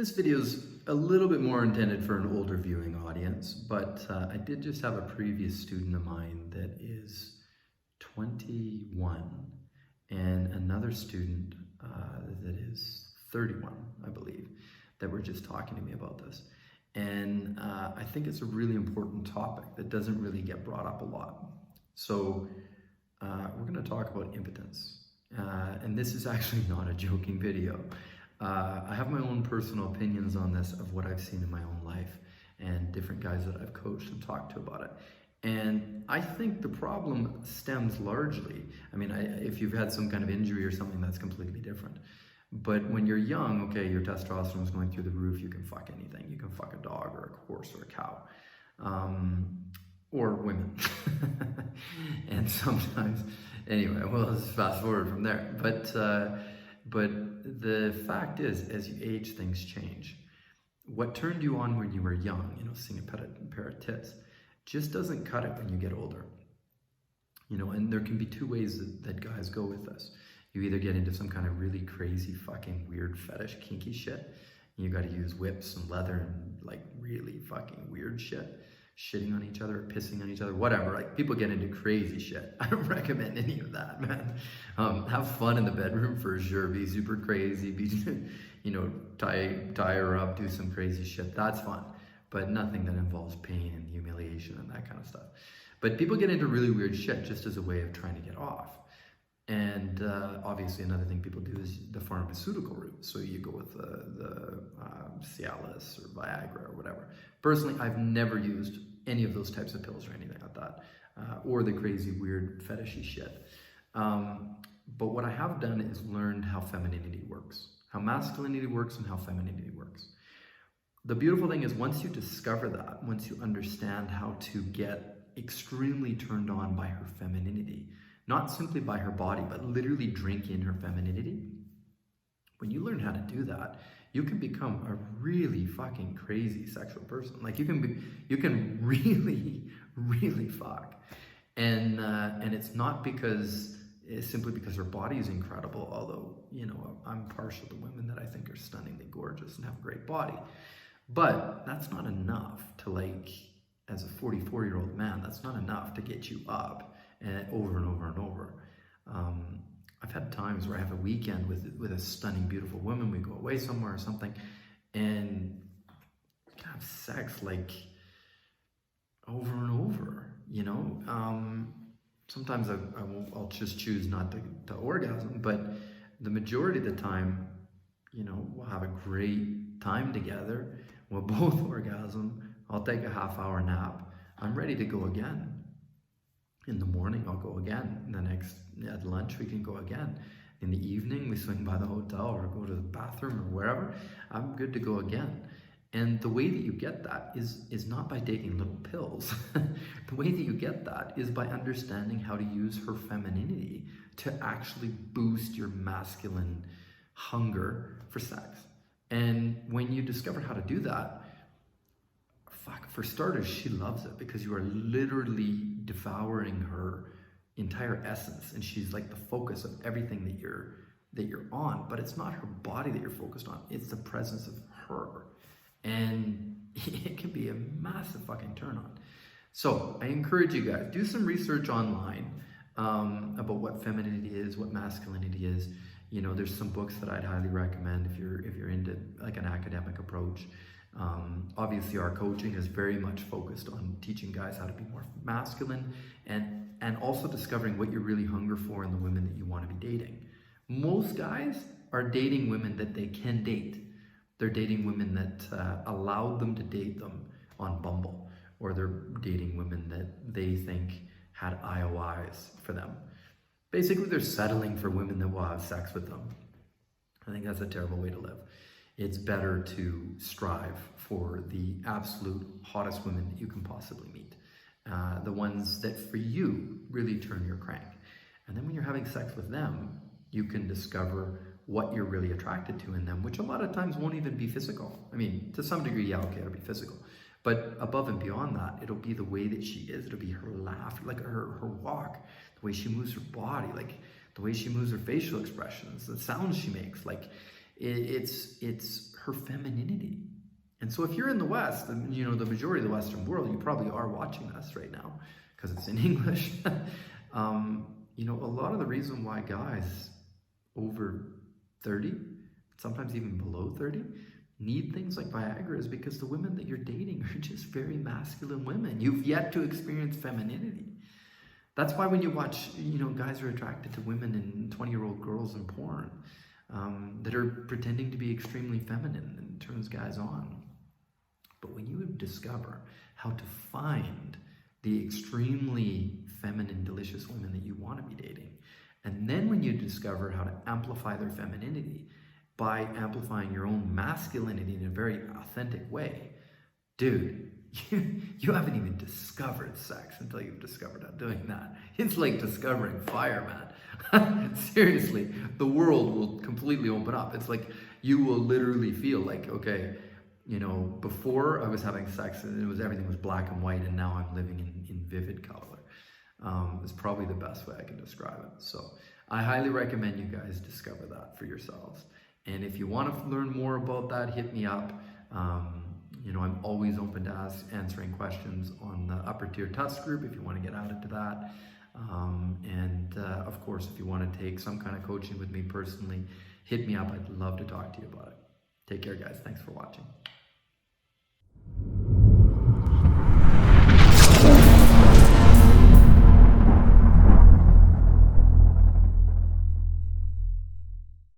This video is a little bit more intended for an older viewing audience, but I did just have a previous student of mine that is 21 and another student that is 31, I believe, that were just talking to me about this. And I think it's a really important topic that doesn't really get brought up a lot. So we're going to talk about impotence. And this is actually not a joking video. I have my own personal opinions on this of what I've seen in my own life and different guys that I've coached and talked to about it. And I think the problem stems largely, if you've had some kind of injury or something, that's completely different. But when you're young, okay, your testosterone is going through the roof, you can fuck anything. You can fuck a dog or a horse or a cow, or women. And sometimes, anyway, well, let's fast forward from there. But the fact is, as you age, things change. What turned you on when you were young, seeing a pair of tits, just doesn't cut it when you get older. And there can be two ways that guys go with this. You either get into some kind of really crazy, fucking weird fetish, kinky shit. You got to use whips and leather and like really fucking weird shit. Shitting on each other, pissing on each other, whatever. Like, people get into crazy shit. I don't recommend any of that, man. Have fun in the bedroom for sure. Be super crazy. Be, tie her up, do some crazy shit. That's fun, but nothing that involves pain and humiliation and that kind of stuff. But people get into really weird shit just as a way of trying to get off. And obviously another thing people do is the pharmaceutical route. So you go with the Cialis or Viagra or whatever. Personally, I've never used any of those types of pills or anything like that, or the crazy, weird, fetishy shit. But what I have done is learned how femininity works, how masculinity works and how femininity works. The beautiful thing is, once you discover that, once you understand how to get extremely turned on by her femininity, not simply by her body, but literally drink in her femininity. When you learn how to do that, you can become a really fucking crazy sexual person. Like, you can really, really fuck. And it's not simply because her body is incredible, although, I'm partial to women that I think are stunningly gorgeous and have a great body. But that's not enough to, as a 44-year-old man, that's not enough to get you up. And over and over and over. I've had times where I have a weekend with a stunning, beautiful woman. We go away somewhere or something, and we can have sex over and over. Sometimes I'll just choose not to orgasm, but the majority of the time, we'll have a great time together. We'll both orgasm. I'll take a half-hour nap. I'm ready to go again. In the morning, I'll go again. At lunch, we can go again. In the evening, we swing by the hotel or go to the bathroom or wherever. I'm good to go again. And the way that you get that is not by taking little pills. The way that you get that is by understanding how to use her femininity to actually boost your masculine hunger for sex. And when you discover how to do that, for starters, she loves it, because you are literally devouring her entire essence, and she's like the focus of everything that you're on. But it's not her body that you're focused on, it's the presence of her. And it can be a massive fucking turn on. So I encourage you guys, do some research online about what femininity is, what masculinity is. There's some books that I'd highly recommend if you're into like an academic approach. Obviously our coaching is very much focused on teaching guys how to be more masculine and also discovering what you really hunger for in the women that you want to be dating. Most guys are dating women that they can date. They're dating women that allowed them to date them on Bumble, or they're dating women that they think had IOIs for them. Basically, they're settling for women that will have sex with them. I think that's a terrible way to live. It's better to strive for the absolute hottest women that you can possibly meet. The ones that for you really turn your crank. And then when you're having sex with them, you can discover what you're really attracted to in them, which a lot of times won't even be physical. To some degree, yeah, okay, it'll be physical. But above and beyond that, it'll be the way that she is. It'll be her laugh, like her walk, the way she moves her body, like the way she moves her facial expressions, the sounds she makes, it's her femininity. And so if you're in the West, you know, the majority of the Western world, you probably are watching this right now because it's in English. You know, a lot of the reason why guys over 30, sometimes even below 30, need things like Viagra is because the women that you're dating are just very masculine women. You've yet to experience femininity. That's why when you watch, you know, guys are attracted to women and 20-year-old girls in porn that are pretending to be extremely feminine and turns guys on. But when you discover how to find the extremely feminine, delicious women that you want to be dating, and then when you discover how to amplify their femininity by amplifying your own masculinity in a very authentic way, dude, you haven't even discovered sex until you've discovered how doing that. It's like discovering fire, man. Seriously, the world will completely open up. It's like you will literally feel like, okay, you know, before I was having sex and everything was black and white, and now I'm living in vivid color. It's probably the best way I can describe it. So I highly recommend you guys discover that for yourselves. And if you want to learn more about that, hit me up. You know, I'm always open to answering questions on the UpperTier Tusk group if you want to get added to that. Of course, if you want to take some kind of coaching with me personally, hit me up. I'd love to talk to you about it. Take care, guys. Thanks for watching.